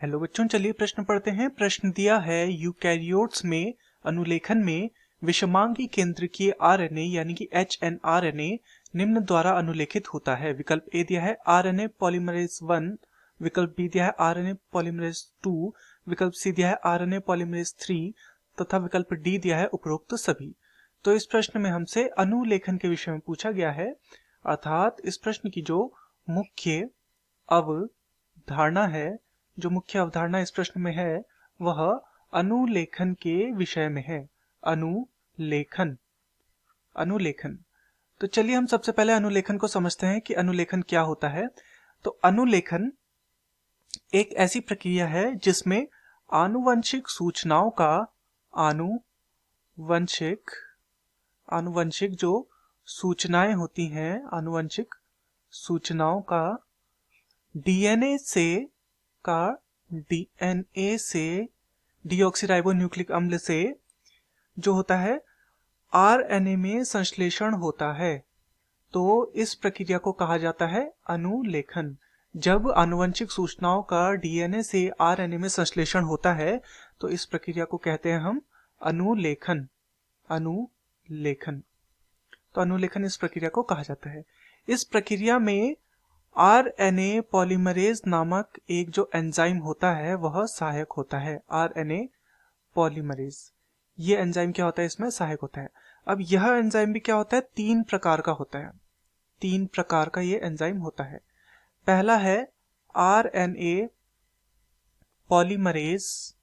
Hello बच्चों, चलिए प्रश्न पढ़ते हैं। प्रश्न दिया है यूकैरियोट्स में अनुलेखन में विषमांगी केंद्रकीय आरएनए यानी कि एचएनआरएनए निम्न द्वारा अनुलेखित होता है। विकल्प ए दिया है आरएनए पॉलीमरेज 1, विकल्प बी दिया है आरएनए पॉलीमरेज 2, विकल्प सी दिया है आरएनए पॉलीमरेज 3 तथा विकल्प डी दिया है उपरोक्त सभी। तो इस प्रश्न में हमसे अनुलेखन के विषय में पूछा गया है, अर्थात इस प्रश्न की जो मुख्य अवधारणा है, जो मुख्य अवधारणा इस प्रश्न में है वह अनुलेखन के विषय में है। अनुलेखन अनुलेखन तो चलिए हम सबसे पहले अनुलेखन को समझते हैं कि अनुलेखन क्या होता है। तो अनुलेखन एक ऐसी प्रक्रिया है जिसमें आनुवंशिक सूचनाओं का आनुवंशिक आनुवंशिक जो सूचनाएं होती हैं, आनुवंशिक सूचनाओं का डीएनए से डीऑक्सीराइबोन्यूक्लिक अम्ल से जो होता है आरएनए में संश्लेषण होता है। तो इस प्रक्रिया को कहा जाता है अनुलेखन। जब आनुवंशिक सूचनाओं का डीएनए से आरएनए में संश्लेषण होता है तो इस प्रक्रिया को कहते हैं हम अनुलेखन। अनुलेखन तो अनुलेखन इस प्रक्रिया को कहा जाता है। इस प्रक्रिया में आरएनए पॉलीमरेज नामक एक जो एंजाइम होता है वह सहायक होता है। आरएनए पॉलीमरेज, ये एंजाइम क्या होता है, इसमें सहायक होता है। अब यह एंजाइम भी क्या होता है, 3 प्रकार का होता है। 3 प्रकार का ये एंजाइम होता है। पहला है आरएनए पॉलीमरेज,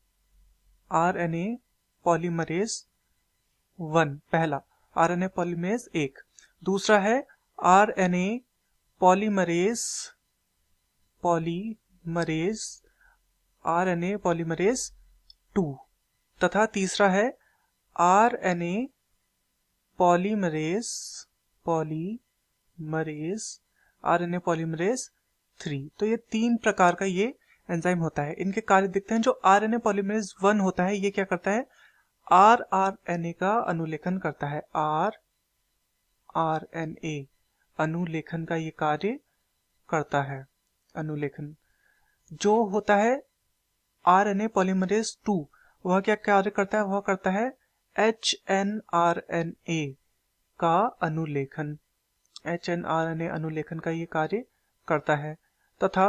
आरएनए पॉलीमरेज 1, पहला आरएनए पॉलीमरेज 1। दूसरा है आरएनए पॉलीमरेज आरएनए पॉलीमरेज 2 तथा तीसरा है आरएनए पॉलीमरेज आरएनए पॉलीमरेज 3। तो ये 3 प्रकार का ये एंजाइम होता है। इनके कार्य दिखते हैं। जो आरएनए पॉलीमरेज 1 होता है ये क्या करता है, आरएनए का अनुलेखन करता है। आरएनए अनुलेखन का ये कार्य करता है। अनुलेखन जो होता है आरएनए पॉलीमरेज 2 वह क्या कार्य करता है, वह करता है एचएनआरएनए का अनुलेखन। एचएनआरएनए अनुलेखन का ये कार्य करता है। तथा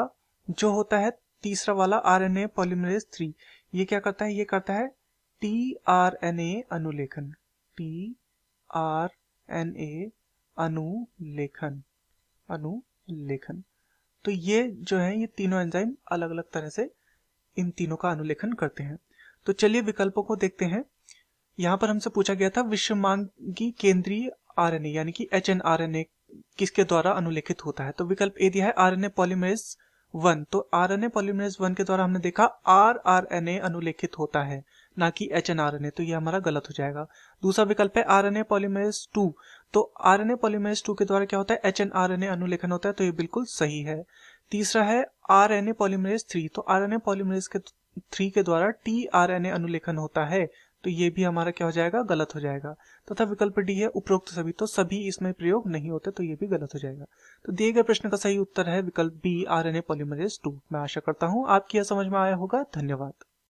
जो होता है तीसरा वाला आरएनए पॉलीमरेज 3, ये क्या करता है, ये करता है टीआरएनए अनुलेखन। टीआरएनए अनुलेखन तो ये जो है, ये तीनों एंजाइम अलग अलग तरह से इन तीनों का अनुलेखन करते हैं। तो चलिए विकल्पों को देखते हैं। यहाँ पर हमसे पूछा गया था विषमांगी केंद्रीय आरएनए यानी कि एचएनआरएनए किसके द्वारा अनुलेखित होता है। तो विकल्प ए दिया है आरएनए पॉलीमरेज 1। तो आरएनए पॉलीमरेज 1 के द्वारा हमने देखा आरएनए अनुलेखित होता है, ना कि एचएनआरएनए, तो ये हमारा गलत हो जाएगा। दूसरा विकल्प है आरएनए पॉलीमरेज 2। तो आरएनए पॉलीमरेज 2 के द्वारा क्या होता है, एचएनआरएनए अनुलेखन होता है, तो ये बिल्कुल सही है। तीसरा है आरएनए पॉलीमरेज 3। तो आरएनए पॉलीमरेज के 3 के द्वारा टीआरएनए अनुलेखन होता है, तो ये भी हमारा क्या हो जाएगा, गलत हो जाएगा। तथा विकल्प डी है उपरोक्त सभी। तो सभी इसमें प्रयोग नहीं होते, तो ये भी गलत हो जाएगा। तो दिए गए प्रश्न का सही उत्तर है विकल्प बी आरएनए पॉलीमरेज 2। मैं आशा करता हूं आपकी यह समझ में आया होगा। धन्यवाद।